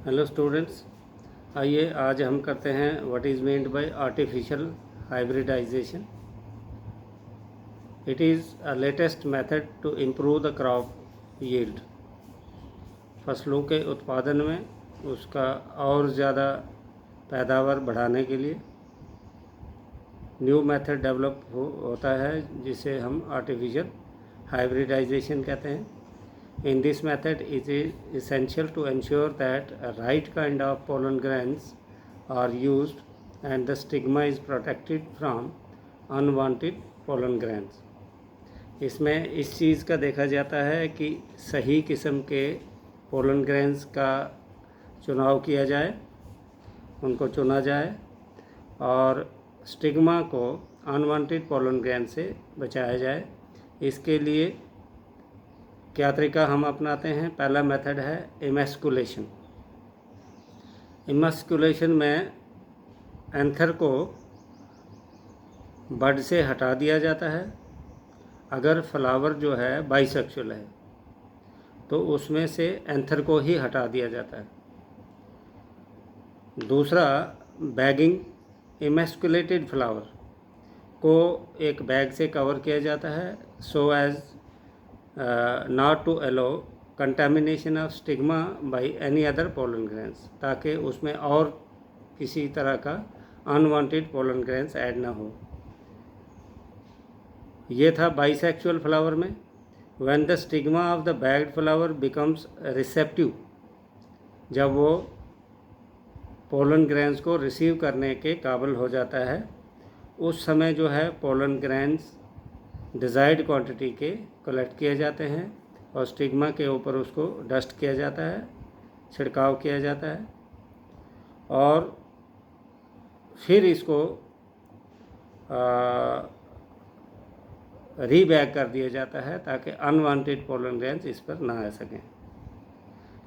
Hello students, आइए आज हम करते हैं what is meant by artificial hybridisation. It is a latest method to improve the crop yield. फसलों के उत्पादन में उसका और ज़्यादा पैदावार बढ़ाने के लिए न्यू मेथड डेवलप होता है जिसे हम आर्टिफिशियल हाइब्रिडाइजेशन कहते हैं। In this method, it is essential to ensure that a right kind of pollen grains are used and the stigma is protected from unwanted pollen grains. इसमें इस चीज़ का देखा जाता है कि सही किस्म के पोलन ग्रेन्स का चुनाव किया जाए, उनको चुना जाए और स्टिग्मा को अनवांटेड पोलन ग्रेन से बचाया जाए। इसके लिए क्या तरीका हम अपनाते हैं? पहला मेथड है इमैस्कुलेशन। इमैस्कुलेशन में एंथर को बड से हटा दिया जाता है। अगर फ्लावर जो है बाइसेक्सुअल है तो उसमें से एंथर को ही हटा दिया जाता है। दूसरा, बैगिंग। इमैस्कुलेटेड फ्लावर को एक बैग से कवर किया जाता है so as not to allow contamination of stigma by any other pollen grains, ताकि उसमें और किसी तरह का unwanted pollen grains ऐड ना हो। ये था बाइसेक्सुअल फ्लावर में। when the stigma of the bagged flower becomes receptive, जब वो पोलन ग्रेन्स को रिसीव करने के काबिल हो जाता है, उस समय जो है पोलन ग्रेन्स डिज़ायर्ड क्वांटिटी के कलेक्ट किए जाते हैं और स्टिग्मा के ऊपर उसको डस्ट किया जाता है, छिड़काव किया जाता है और फिर इसको रीबैग कर दिया जाता है ताकि अनवांटेड पोलन ग्रेन्स इस पर ना आ सकें।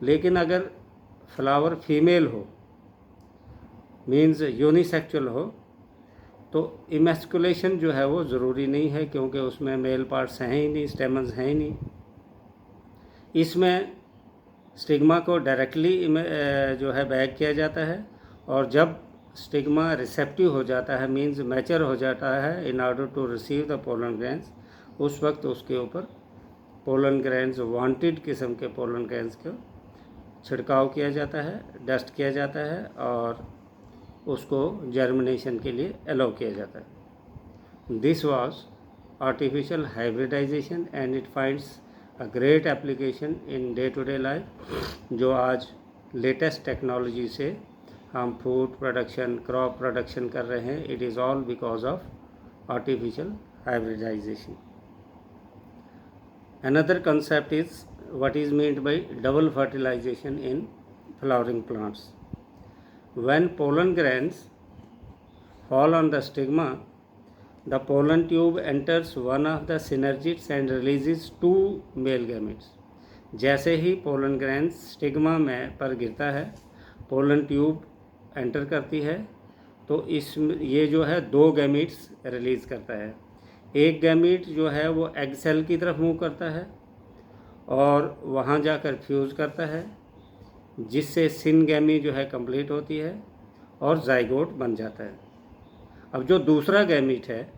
लेकिन अगर फ्लावर फीमेल हो, मीन्स यूनिसेक्सुअल हो, तो इमैस्कुलेशन जो है वो ज़रूरी नहीं है क्योंकि उसमें मेल पार्ट्स हैं ही नहीं, स्टेमन्स हैं ही नहीं। इसमें स्टिग्मा को डायरेक्टली जो है बैग किया जाता है और जब स्टिग्मा रिसेप्टिव हो जाता है, मींस मैच्योर हो जाता है in order to receive the pollen grains, उस वक्त उसके ऊपर पोलन ग्रेन्स, वांटेड किस्म के पोलन ग्रेन्स को छिड़काव किया जाता है, डस्ट किया जाता है और उसको जर्मिनेशन के लिए अलाउ किया जाता है। This was artificial hybridisation and it finds a great application in day to day life. जो आज लेटेस्ट टेक्नोलॉजी से हम फूड प्रोडक्शन, क्रॉप प्रोडक्शन कर रहे हैं, it is all because of artificial hybridisation. Another concept is what is meant by double fertilisation in flowering plants. When pollen grains fall on the stigma, the pollen tube enters one of the synergids and releases two male gametes. जैसे ही pollen grains stigma में पर गिरता है, pollen tube enter करती है तो ये जो है दो गैमीट्स रिलीज़ करता है। एक गैमीट जो है वो एग सेल की तरफ मूव करता है और वहाँ जाकर फ्यूज़ करता है, जिससे सिनगैमी जो है कंप्लीट होती है और जाइगोट बन जाता है। अब जो दूसरा गैमीट है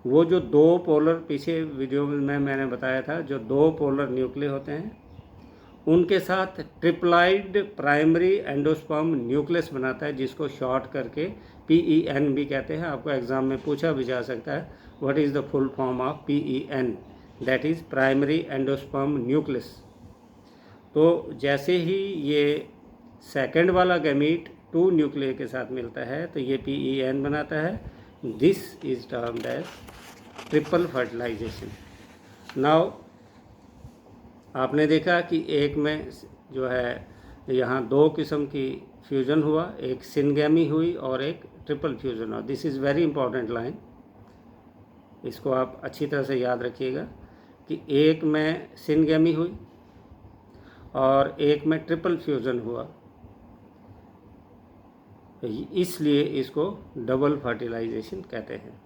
वो जो दो पोलर, पीछे वीडियो में मैंने बताया था, जो दो पोलर न्यूक्लिय होते हैं उनके साथ ट्रिप्लाइड प्राइमरी एंडोस्पर्म न्यूक्लियस बनाता है, जिसको शॉर्ट करके PEN भी कहते हैं। आपको एग्ज़ाम में पूछा भी जा सकता है what is the full form of PEN, that is primary endosperm nucleus. तो जैसे ही ये सेकंड वाला गैमीट 2 न्यूक्लियर के साथ मिलता है तो ये PEN बनाता है। This is termed as triple fertilisation. Now आपने देखा कि एक में जो है यहाँ दो किस्म की फ्यूज़न हुआ, एक सिनगैमी हुई और एक ट्रिपल फ्यूज़न हुआ। This is very important line, इसको आप अच्छी तरह से याद रखिएगा कि एक में सिनगैमी हुई और एक में ट्रिपल फ्यूज़न हुआ, इसलिए इसको डबल फर्टिलाइजेशन कहते हैं।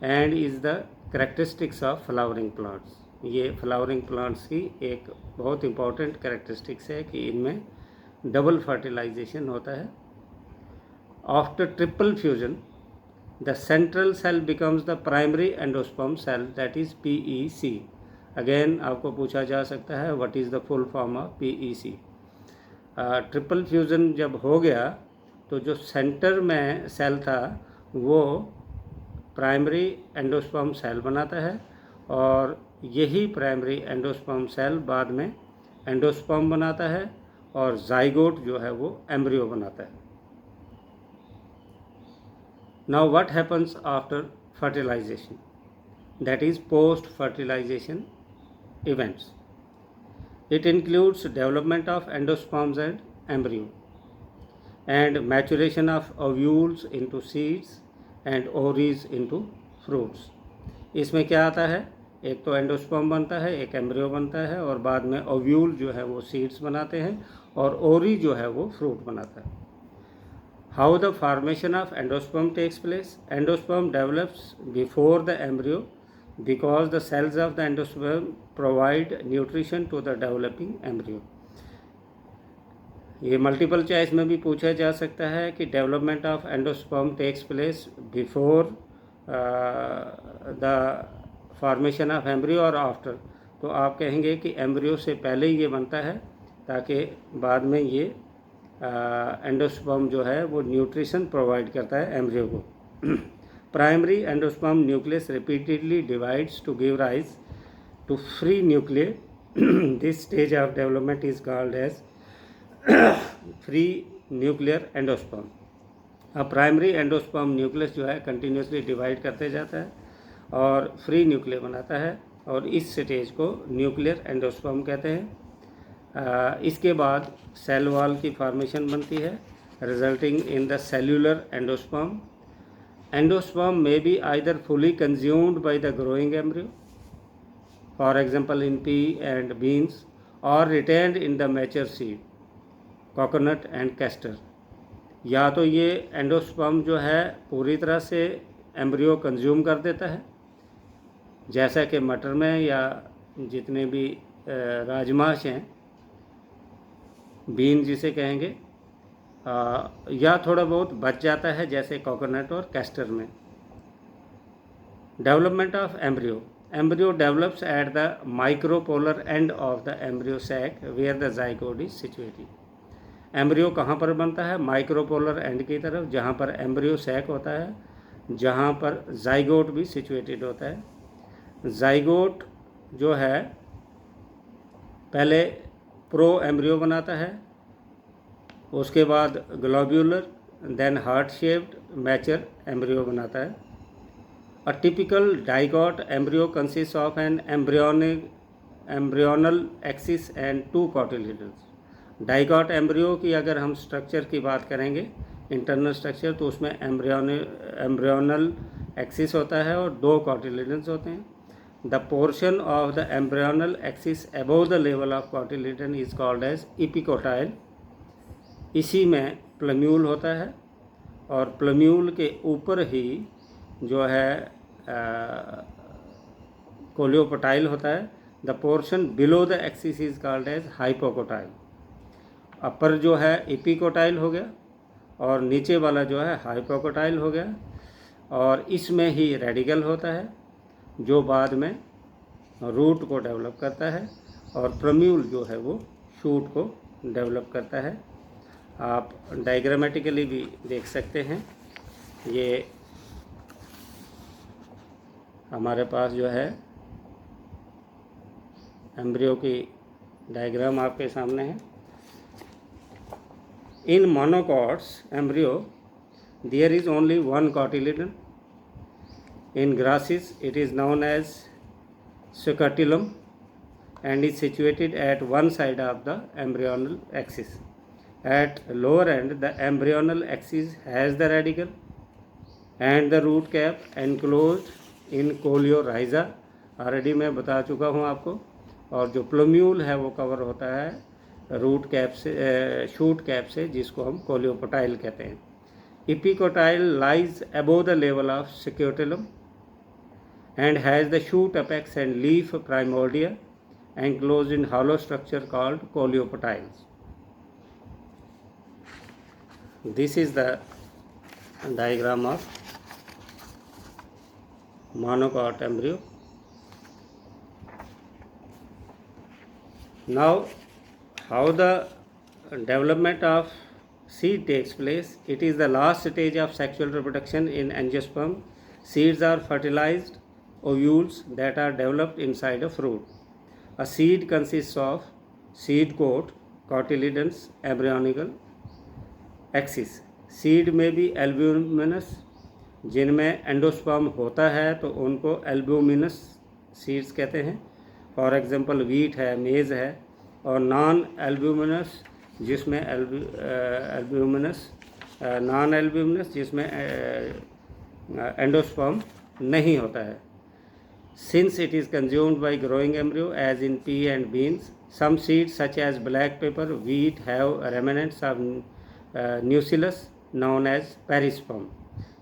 And is the characteristics of flowering plants. ये फ्लावरिंग प्लांट्स की एक बहुत इंपॉर्टेंट कैरेक्टरिस्टिक्स है कि इनमें डबल फर्टिलाइजेशन होता है। After triple fusion the central cell becomes the primary endosperm cell, that is PEC। Again आपको पूछा जा सकता है what is the full form of PEC। Triple fusion जब हो गया तो जो सेंटर में सेल था वो प्राइमरी एंडोस्पर्म सेल बनाता है, और यही प्राइमरी एंडोस्पर्म सेल बाद में एंडोस्पर्म बनाता है, और जाइगोट जो है वो एम्ब्रियो बनाता है। Now what happens after fertilisation, that is post fertilisation events. It includes development of endosperms and embryo, and maturation of ovules into seeds and ovaries into fruits. इसमें क्या आता है, एक तो एंडोस्पर्म बनता है, एक एम्ब्रियो बनता है, और बाद में ओव्यूल जो है वो सीड्स बनाते हैं, और ओरी जो है वो फ्रूट बनाता है। How the formation of endosperm takes place, endosperm develops before the embryo because the cells of the endosperm provide nutrition to the developing embryo. ये मल्टीपल चॉइस में भी पूछा जा सकता है कि development of endosperm takes place before the formation of embryo और after, तो आप कहेंगे कि एम्ब्रियो से पहले ही ये बनता है ताकि बाद में ये एंडोस्पर्म जो है वो न्यूट्रिशन प्रोवाइड करता है एम्ब्रियो को। Primary endosperm nucleus repeatedly divides to give rise to free nuclei. This stage of development is called as free nuclear endosperm. अब प्राइमरी एंडोस्पर्म न्यूक्लियस जो है कंटिन्यूसली डिवाइड करते जाता है और फ्री न्यूक्लियर बनाता है, और इस स्टेज को न्यूक्लियर एंडोस्पर्म कहते हैं। इसके बाद सेल वॉल की फॉर्मेशन बनती है, resulting in the cellular endosperm. Endosperm may be either fully consumed by the growing embryo, for example in pea and beans, or retained in the mature seed, coconut and castor. या तो ये endosperm जो है पूरी तरह से embryo consume कर देता है, जैसा कि मटर में या जितने भी राजमाश हैं, बीन जिसे कहेंगे, या थोड़ा बहुत बच जाता है जैसे कोकोनट और कैस्टर में। Development of embryo, embryo develops at the micropylar end of the embryo sac where the zygote is situated. Embryo कहाँ पर बनता है, माइक्रोपोलर एंड की तरफ, जहाँ पर एम्ब्रियो सैक होता है, जहाँ पर जाइगोट भी सिचुएटेड होता है। जाइगोट जो है पहले प्रो एम्ब्रियो बनाता है, उसके बाद globular, then heart shaped mature embryo बनाता है। A typical dicot embryo consist of an embryonal axis and 2 cotyledons. Dicot embryo की अगर हम स्ट्रक्चर की बात करेंगे, इंटरनल स्ट्रक्चर, तो उसमें एम्ब्रियोनल एक्सिस होता है और 2 कॉटिलिडन्स होते हैं। The portion of the embryonal axis above the level of cotyledon is called as epicotyl. इसी में प्लम्यूल होता है, और प्लम्यूल के ऊपर ही जो है कोलियोपोटाइल होता है। The portion below the axis is called as hypocotyl. Upper जो है इपिकोटाइल हो गया और नीचे वाला जो है हाइपोकोटाइल हो गया, और इसमें ही रेडिकल होता है जो बाद में रूट को डेवलप करता है, और प्लम्यूल जो है वो शूट को डेवलप करता है। आप डायग्रामेटिकली भी देख सकते हैं, ये हमारे पास जो है एम्ब्रियो की डायग्राम आपके सामने है। In monocots embryo there is only 1 cotyledon. In grasses it is known as scutellum and is situated at one side of the embryonal axis. At lower end, the embryonal axis has the radicle and the root cap enclosed in coleorhiza. Already मैं बता चुका हूँ आपको। और जो plumule है वो cover होता है रूट कैप से, शूट कैप से, जिसको हम कोलियोपोटाइल कहते हैं। Epicotyl lies above the level of scutellum and has the shoot apex and leaf primordia enclosed in hollow structure called coleoptiles. This is the diagram of monocot embryo. Now, how the development of seed takes place? It is the last stage of sexual reproduction in angiosperm. Seeds are fertilized ovules that are developed inside a fruit. A seed consists of seed coat, cotyledons, embryonical axis. Seed may be albuminous. जिनमें endosperm होता है तो उनको albuminous seeds कहते हैं. For example wheat है, मेज़ है. और नॉन एल्ब्यूमिनस जिसमें जिसमें एंडोस्पर्म नहीं होता है. Since it is consumed by growing embryo as in pea and beans, some seeds such as black pepper, wheat have remnants of nucellus known as perisperm.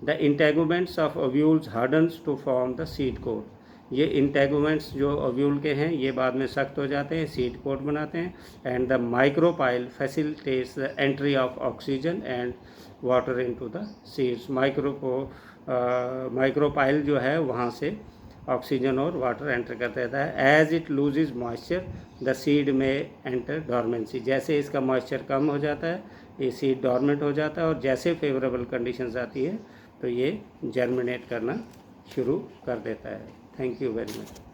The integuments of ovules hardens to form the seed coat. ये integuments जो ovule के हैं ये बाद में सख्त हो जाते हैं, सीड कोट बनाते हैं. And the micropyle facilitates the entry of oxygen and water into the seeds. Micropyle जो है वहाँ से ऑक्सीजन और वाटर एंटर करता रहता है. As it loses moisture the seed में एंटर डॉर्मेंसी. जैसे इसका मॉइस्चर कम हो जाता है ये सीड डॉर्मेंट हो जाता है और जैसे फेवरेबल कंडीशंस आती है तो ये जर्मिनेट करना शुरू कर देता है. Thank you very much.